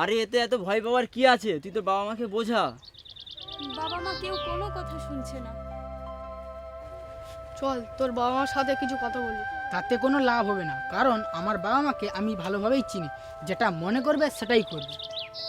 আরে এতে এত ভয় পাওয়ার কি আছে? তুই তোর বাবা মাকে বোঝা। বাবা মা কেউ কোনো কথা শুনছে না। চল তোর বাবা মার সাথে কিছু কথা বলি। তাতে কোনো লাভ হবে না, কারণ আমার বাবা মাকে আমি ভালোভাবেই চিনি। যেটা মনে করবে সেটাই করবে।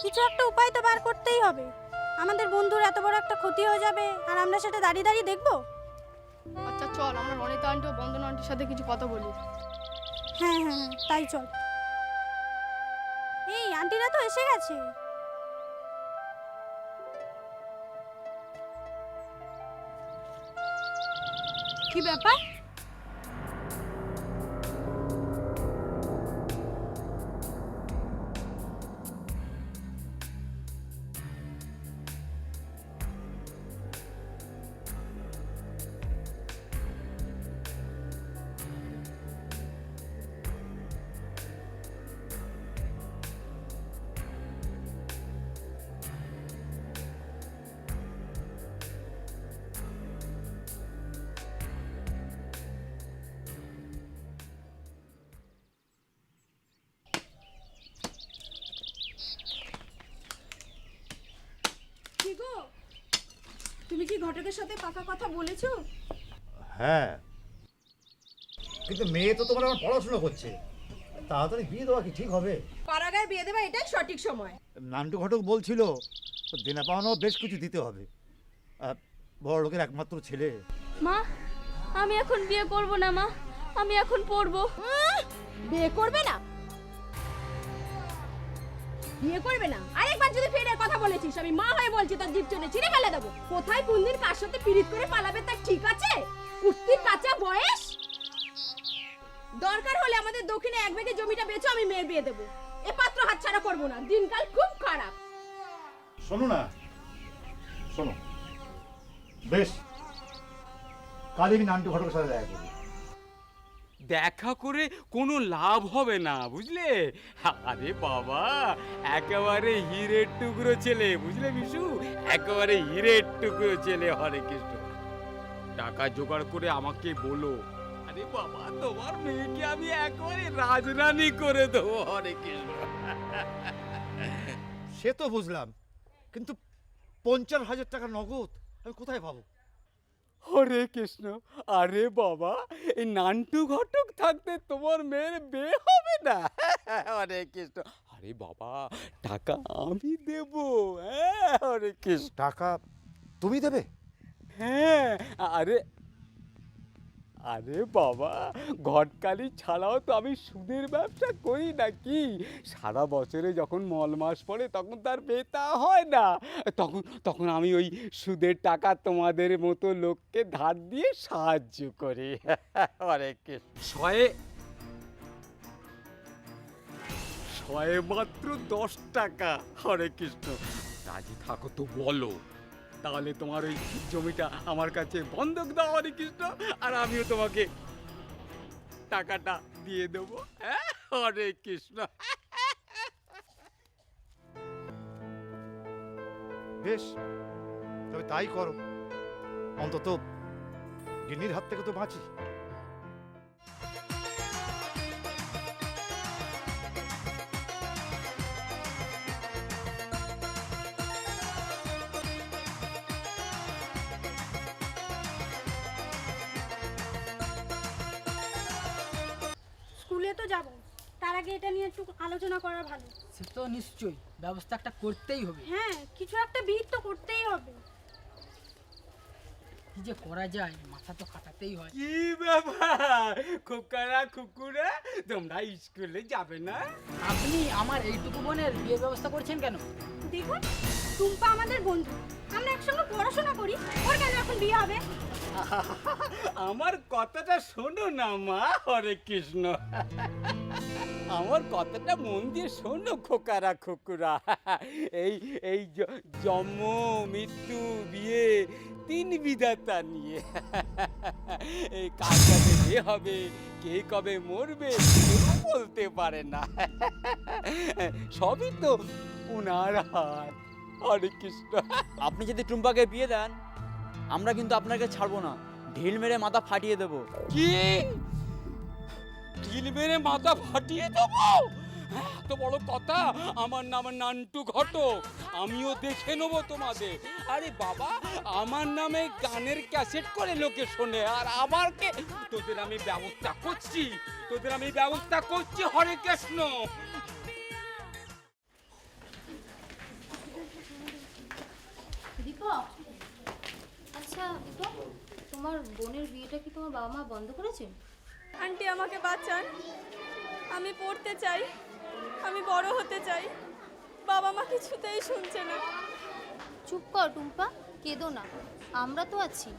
কিছু একটা উপায় তো বার করতেই হবে। আমাদের বন্ধুর এত বড় একটা ক্ষতি হয়ে যাবে আর আমরা সেটা দাঁড়িয়ে দাঁড়িয়ে দেখবো? আচ্ছা চল আমরা রনিতা আন্টি ও বন্দনা আন্টির সাথে কিছু কথা বলি। হ্যাঁ হ্যাঁ হ্যাঁ, তাই চল। এই আন্টিরা তো এসে গেছে। কি ব্যাপার? কি গো, তুমি কি ঘটকের সাথে পাকা কথা বলেছো? হ্যাঁ, কিন্তু মেয়ে তো তোমার আমার পড়াশোনা করছে, তাড়াতাড়ি বিয়ে দেওয়া কি ঠিক হবে? পাড়াগায় বিয়ে দেবা এটাই সঠিক সময়। নান্টু ঘটক বলছিল দেনা পাওয়ানো বেশ কিছু দিতে হবে। বড় লোকের একমাত্র ছেলে। মা, আমি এখন বিয়ে করব না মা, আমি এখন পড়বো। বিয়ে করবে না? বিয়ে করবে না? আরেকবার যদি ফের এর কথা বলেছিস, আমি মা হয়ে বলছি, তোর জিভ চলে ছিঁড়ে ফেলে দেবো। কোথায় কোন দিন কার সাথে পিরিত করে পালাবে তার ঠিক আছে? উঠতি কাঁচা বয়স। দরকার হলে আমাদের দক্ষিণে এক বিঘে জমিটা বেচো, আমি মেয়ের বিয়ে দেবো। এ পাত্র হাতছাড়া করবো না, দিনকাল খুব খারাপ। শোনো না, শোনো, বেশ কাল আমি নান্টু ঘটকের সাথে দেখা করবো। দেখা করে কোনো লাভ হবে না, বুঝলে? আরে বাবা, একেবারে হীরের টুকরো ছেলে, বুঝলে বিশু? একেবারে হীরের টুকরো ছেলে। হরে কৃষ্ণ, টাকা জোগাড় করে আমাকে বলো। আরে বাবা, তোমার মেয়েকে আমি একেবারে রাজরানী করে দেবো। হরে কৃষ্ণ। সে তো বুঝলাম, কিন্তু 50,000 টাকা নগদ আমি কোথায় পাবো? হরে কৃষ্ণ। আরে বাবা, এই নান্টু ঘটক থাকতে তোমার মেয়ের বিয়ে হবে না? হরে কৃষ্ণ। আরে বাবা, টাকা আমি দেব। হ্যাঁ, হরে কৃষ্ণ। টাকা তুমি দেবে? হ্যাঁ, আরে আরে বাবা, ঘটকালি ছাড়াও তো আমি সুদের ব্যবসা করি নাকি? সারা বছরে যখন মল মাস পড়ে তখন তার বেতা হয় না, তখন তখন আমি ওই সুদের টাকা তোমাদের মতো লোককে ধার দিয়ে সাহায্য করি। অনেক শয়ে শয়ে মাত্র 10 টাকা। হরে কৃষ্ণ, রাজি থাকো তো বলো, তাহলে তোমার ওই জমিটা আমার কাছে বন্ধক দাও। হরে কৃষ্ণ, আর আমিও তোমাকে টাকাটা দিয়ে দেবো। হ্যাঁ, হরে কৃষ্ণ। বেশ, তবে তাই করো, অন্তত গিন্নির হাত থেকে তো বাঁচি। স্কুলে তো যাব, তার আগে এটা নিয়ে একটু আলোচনা করা ভালো। সে তো নিশ্চয়ই ব্যবস্থা একটা করতেই হবে। হ্যাঁ, কিছু একটা বিহিত তো করতেই হবে। কি যে করা যায়, মাথা তো খাটাতেই হয়। কি ব্যাপার খোকারা খুকুরা, তোমরা স্কুলে যাবে না? আপনি আমার এইটুকু বোনের বিয়ে ব্যবস্থা করছেন কেন? দেখুন, টুম্পা আমাদের বন্ধু, আমরা একসঙ্গে পড়াশোনা করি, ওর কেন এখন বিয়ে হবে? আমার কথাটা শোনো না মা। হরে কৃষ্ণ, আমার কথাটা মন দিয়ে শোনো খোকারা খুকুরা। এই এই জন্ম মৃত্যু বিয়ে 3 বিধাতা নিয়ে। এই কার কাছে বিয়ে হবে, কে কবে মরবে কেউ বলতে পারে না। সবই তো উনার হাত। হরে কৃষ্ণ। আপনি যদি টুম্পাকে বিয়ে দেন, আমরা কিন্তু আপনাকে ছাড়বো না, ঢিল মেরে মাথা ফাটিয়ে দেবো। কি? ঢিল মেরে মাথা ফাটিয়ে দেবো? এত বড় কথা, আমার নাম নান্টু ঘটক, আমিও দেখে নেবো তোমাদের। আরে বাবা, আমার নামে গানের ক্যাসেট করে লোকে শোনে, আর আমাকে তোদের আমি ব্যবস্থা করছি, হরে কৃষ্ণ। দীপক, আচ্ছা তো তোমার বোনের বিয়েটা কি তোমার বাবা মা বন্ধ করেছে? আন্টি আমাকে বাঁচান, আমি পড়তে চাই, আমি বড় হতে চাই, বাবা মা কিছুতেই শুনছে না। চুপ কর টুম্পা, কেঁদো না, আমরা তো আছি।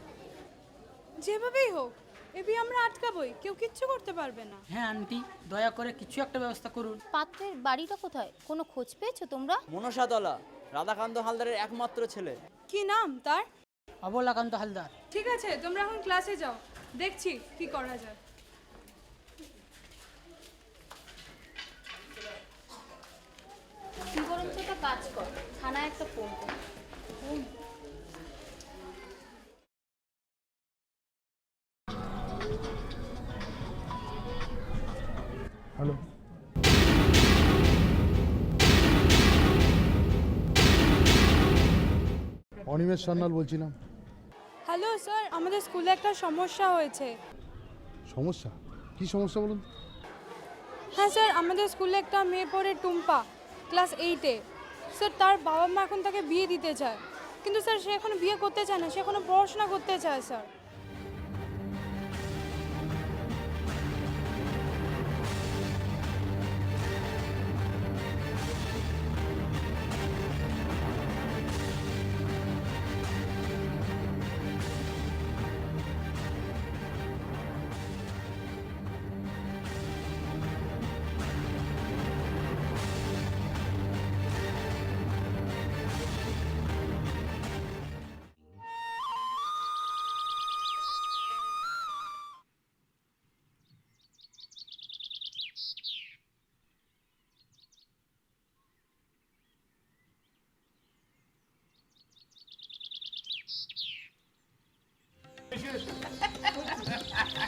যেভাবেই হোক এ বিয়ে আমরা আটকাবই, কেউ কিচ্ছু করতে পারবে না। হ্যাঁ আন্টি, দয়া করে কিছু একটা ব্যবস্থা করুন। পাত্রের বাড়িটা কোথায়, কোনো খোঁজ পেয়েছো তোমরা? মনসাতলা, রাধাকান্ত হালদারের একমাত্র ছেলে। কি নাম তার? অবলাকান্ত হালদার। ঠিক আছে, তোমরা এখন ক্লাসে যাও, দেখছি কি করা যায়। তুই বরঞ্চ একটা কাজ কর, থানায় একটা ফোন কর। হ্যালো, অনিমেষ সান্যাল বলছিলাম। হ্যালো স্যার, আমাদের স্কুলে একটা সমস্যা হয়েছে। সমস্যা? কি সমস্যা বলুন? হ্যাঁ স্যার, আমাদের স্কুলে একটা মেয়ে পড়ে টুম্পা, ক্লাস 8-এ। স্যার তার বাবা মা এখন তাকে বিয়ে দিতে চায়, কিন্তু স্যার সে এখনো বিয়ে করতে চায় না, সে এখনো পড়াশোনা করতে চায় স্যার।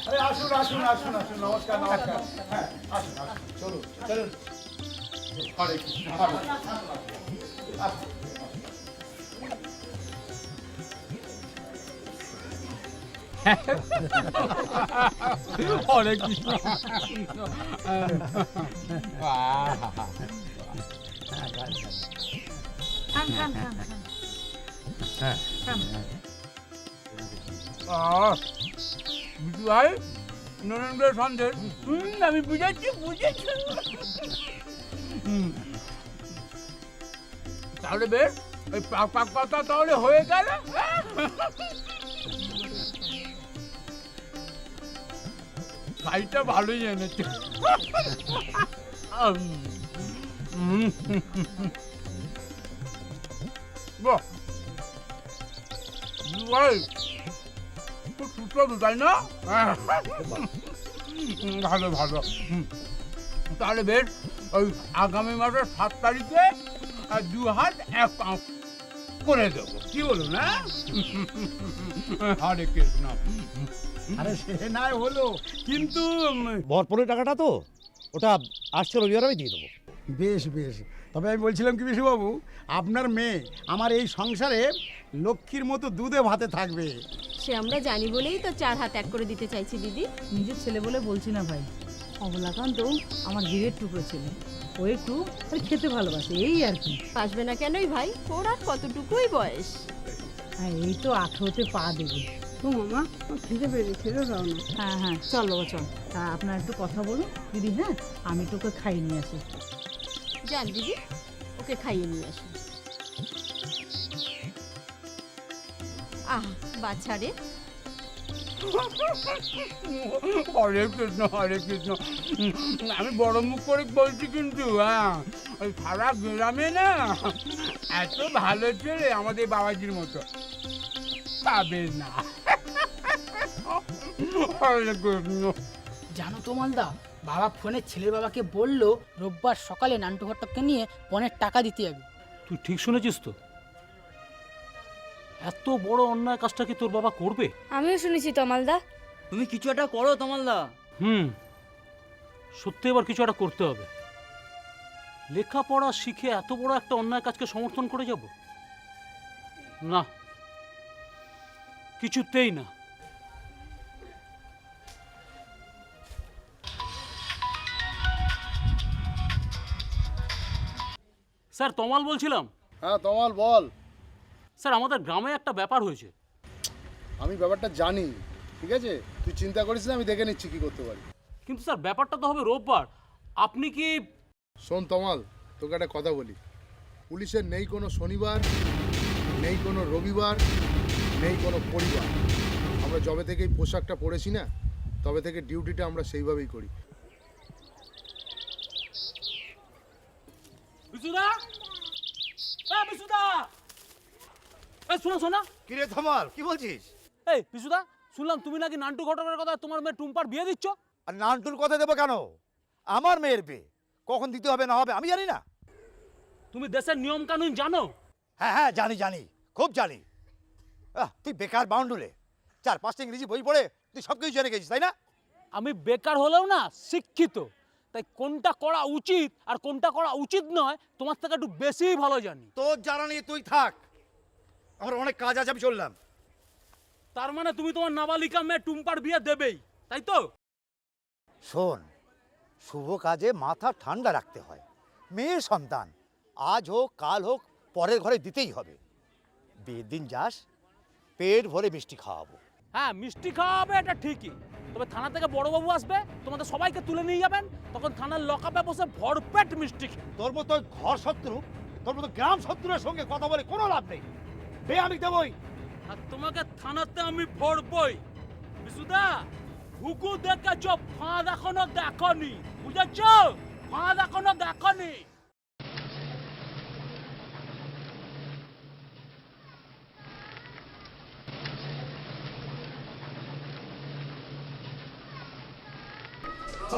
আরে আসুন আসুন আসুন আসুন, নমস্কার নমস্কার। হ্যাঁ আসুন আসুন, চলুন চলুন। হরে কৃষ্ণ, হরে কৃষ্ণ। আসুন। হরে কৃষ্ণ। বিজু ভাই, নরেন্দ্র সন্দেশ, আমি বুঝেছি। তাহলে বেশ, ওই পাক পাতা তাহলে হয়ে গেল। ভাইটা ভালোই এনেছে। বাহ, ভাই খুব সুস্বাদু, তাই না? ভালো ভালো। তাহলে বেশ, ওই আগামী মাসের 7 তারিখে 2 হাত 1 পা করে দেবো, কি বলুন? না হরে কৃষ্ণ। আরে সে নাই হলো, কিন্তু বরপনের টাকাটা তো ওটা আসছে রবিবার, আমি দিয়ে দেবো। বেশ বেশ, তবে আমি বলছিলাম কি বিশুবাবু, আপনার মেয়ে আমার এই সংসারে লক্ষ্মীর মতো দুধে ভাতে থাকবে। সে আমরা জানি বলেই তো 4 হাত 1 করে দিতে চাইছি দিদি। নিজের ছেলে বলে বলছি না ভাই, অবলাকান্ত আমার হীরের টুকরো ছেলে, ও একটু খেতে ভালোবাসে, এই আর কি। আসবে না কেনই ভাই, ওর আর কতটুকুই বয়স। হ্যাঁ, এই তো 18তে পা দেবে। তো মামা, খিদে পেয়ে খেতে দাও না। হ্যাঁ হ্যাঁ, চল বাবা চল। তা আপনার একটু কথা বলুন দিদি। হ্যাঁ, আমি তোকে খাইয়ে নিয়ে আসি। যান দিদি, ওকে খাইয়ে নিয়ে আসুন। আহ বাচ্চা রে। হরে কৃষ্ণ, হরে কৃষ্ণ। আমি বড় মুখ করে বলছি, কিন্তু হ্যাঁ, ওই সারা গ্রামে না এত ভালো ছেলে আমাদের বাবাজির মতো পাবে না। হরে কৃষ্ণ। জানো তো মালদা, বাবা ফোনে ছেলের বাবাকে বললো রোববার সকালে নান্টু ঘটককে নিয়ে পনের টাকা দিতে যাবে। তুই ঠিক শুনেছিস তো? এত বড় অন্যায় কাজটা কি তোর বাবা করবে? আমিও শুনেছি তমালদা। তুমি কিছু একটা করো তমালদা। সত্যি এবার কিছু একটা করতে হবে। লেখাপড়া শিখে এত বড় একটা অন্যায় কাজকে সমর্থন করে যাব? না, কিছুতেই না। স্যার, তমাল বলছিলাম। হ্যাঁ তমাল বল। স্যার, আমাদের গ্রামে একটা ব্যাপার হয়েছে। আমি ব্যাপারটা জানি, ঠিক আছে, তুই চিন্তা করিস না, আমি দেখে নিচ্ছি কি করতে পারি। কিন্তু স্যার, ব্যাপারটা তো হবে রোববার। আপনি কি... শোন তমাল, তোকে একটা কথা বলি, পুলিশের নেই কোনো শনিবার, নেই কোনো রবিবার, নেই কোনো পরিবার। আমরা যবে থেকে এই পোশাকটা পরেছি না, তবে থেকে ডিউটিটা আমরা সেইভাবেই করি। বিশুদা, বিশুদা, শোনা শোনা। কিরে ধমাল, কি বলছিস? এই বিশুদা, শুনলাম তুমি নাকি নান্টু ঘটকের কথা তোমার মেয়ে টুম্পার বিয়ে দিচ্ছ। আর নান্টুর কথা দেবো কেন? আমার মেয়ের বিয়ে কখন দিতে হবে না হবে আমি জানি না। তুমি দেশের নিয়ম কানুন জানো? হ্যাঁ হ্যাঁ জানি জানি, খুব জানি। তুই বেকার বাউন্ডুলে 4-5টা ইংরেজি বই পড়ে তুই সব কিছু জেনে গেছিস, তাই না? আমি বেকার হলেও না শিক্ষিত, তাই কোনটা করা উচিত আর কোনটা করা উচিত নয় তোমার থেকে একটু বেশিই ভালো জানি। তোর জানা নিয়ে তুই থাক, আমার অনেক কাজ আছে, আমি চললাম। তার মানে তুমি তোমার নাবালিকা মেয়ে টুম্পার বিয়ে দেবেই, তাই তো? শোন, শুভ কাজে মাথা ঠান্ডা রাখতে হয়। মেয়ের সন্তান আজ হোক কাল হোক পরের ঘরে দিতেই হবে। বিয়ের দিন যাস, পেট ভরে মিষ্টি খাওয়াবো। হ্যাঁ, মিষ্টি খাওয়াবে এটা ঠিকই, তবে থানা থেকে বড়বাবু আসবে, তোমাদের সবাইকে তুলে নিয়ে যাবেন, তখন থানার লকআপে বসে ভরপেট মিষ্টি খেয়ে। তোর মতো ঘর শত্রু, তোর মতো গ্রাম শত্রুর সঙ্গে কথা বলে কোনো লাভ নেই। বে আমি দেবই, আর তোমাকে থানাতে আমি ভরবই। বিশুদা, হুকু দেখেছ, ফাঁদ এখনো দেখনি, বুঝেছ? ফাঁদ এখনো দেখনি।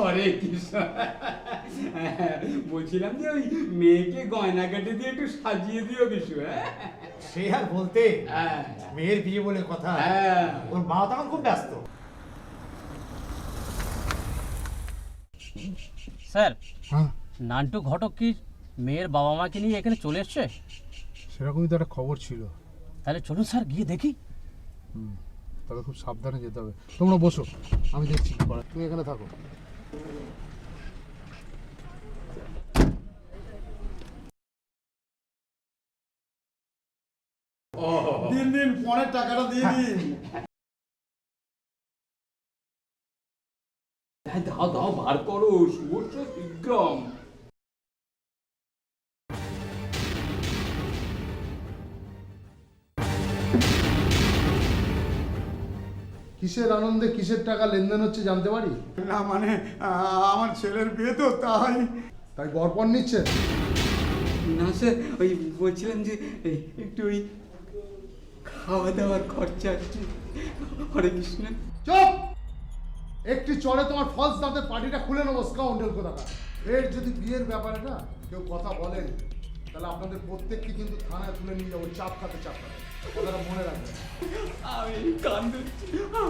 হরে কৃষ্ণ। বলছিলাম যে ওই মেয়েকে গয়না কাটে দিয়ে একটু সাজিয়ে দিও বিশু। হ্যাঁ, সে আর বলতে, মেয়ের বিয়ে বলে কথা। ওর মা তখন খুব ব্যস্ত। স্যার, হ্যাঁ নান্টু ঘটক কি মেয়ের বাবা মাকে নিয়ে এখানে চলে এসছে? সেরকমই তো একটা খবর ছিল। তাহলে চলুন স্যার, গিয়ে দেখি। তবে খুব সাবধানে যেতে হবে। তোমরা বসো, আমি দেখছি কি করা। তুমি এখানে থাকো। দিন দিন পনের টাকাটা দিয়ে দিন। দাও দাও, বার করো, শুভশ্র বিক্রম। কিসের আনন্দে কিসের টাকা লেনদেন হচ্ছে জানতে পারি? না মানে আমার ছেলের বিয়ে তো, তাই। তাই বরপণ নিচ্ছে? না স্যার, ওই বলছিলাম যে একটু ওই খাওয়া দাওয়ার খরচা আছে। হরে কৃষ্ণ। চুপ! একটি চড়ে তোমার ফলস দাঁতের পার্টিটা খুলে নেবো, স্কাউন্ডেল কোথাকার। এর যদি বিয়ের ব্যাপারে না কেউ কথা বলেন, তাহলে আপনাদের প্রত্যেককে কিন্তু থানায় তুলে নিয়ে যাবো, চাপ খাতে। কথাটা মনে রাখবেন। আমি কান্দুচ্ছি,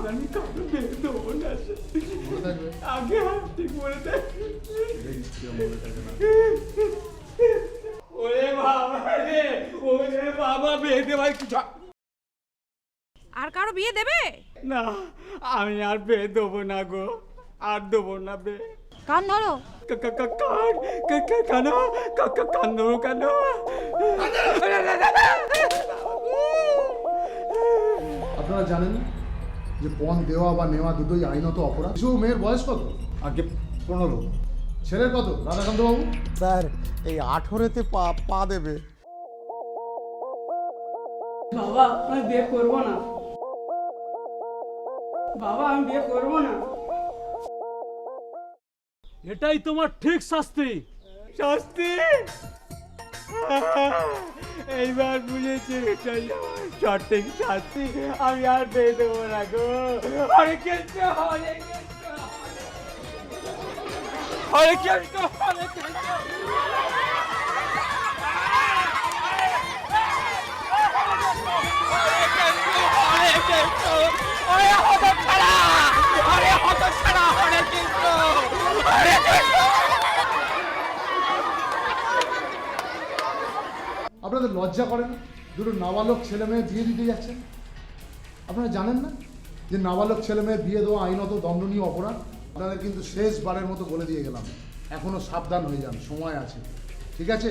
আমি কাউকে বের দেবো না। মনে থাকবে? আগে ঠিক মনে থাকবে। ওরে বাবা রে, ওরে বাবা, বেঁধে ভাই কিছু। আর কারো বিয়ে দেবে? না, আমি আর বে দেবো না গো, আর দেবো না বে। কান ধরো। কান ধরো কেন? আপনারা জানেন যে পণ দেওয়া বা নেওয়া দুটোই আইনত অপরাধ। শিশু মেয়ের বয়স কত? আগে 15। ছেলের কত রাধাকান্ত বাবু? স্যার, এই 18-তে পা দেবে। বাবা, আমি বিয়ে করবো না। বাবা, আমি বিয়ে করবো না। এটাই তোমার ঠিক শাস্তি। শাস্তি? এইবার বুঝেছি, এটাই আমার সঠিক শাস্তি। আমি আর পেয়ে দেবো না গো। হরে কৃষ্ণ, হরে কৃষ্ণ, হরে কৃষ্ণ, হরে কৃষ্ণ। লজ্জা করে না? দুটো নাবালক ছেলে মেয়ে বিয়ে দিতে যাচ্ছেন। আপনারা জানেন না যে নাবালক ছেলে মেয়ের বিয়ে দেওয়া আইনত দণ্ডনীয় অপরাধ? আপনাদের কিন্তু শেষবারের মতো বলে দিয়ে গেলাম, এখনো সাবধান হয়ে যান, সময় আছে। ঠিক আছে?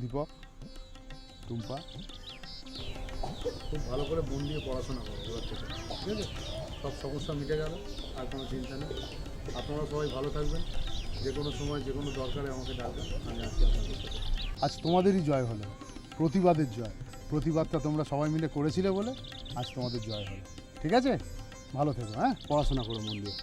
দীপক, টুম্পা, খুব ভালো করে মন দিয়ে পড়াশোনা করো এবার থেকে, ঠিক আছে? সব সমস্যা মিটে গেল, আর কোনো চিন্তা নেই। আপনারা সবাই ভালো থাকবেন, যে কোনো সময় যে কোনো দরকারে আমাকে ডাকবেন, আমি আছি আপনাদের সাথে। আজ তোমাদেরই জয় হলো, প্রতিবাদের জয়। প্রতিবাদটা তোমরা সবাই মিলে করেছিলে বলে আজ তোমাদের জয় হলো। ঠিক আছে? ভালো থেকো, হ্যাঁ? পড়াশোনা করো মন দিয়ে।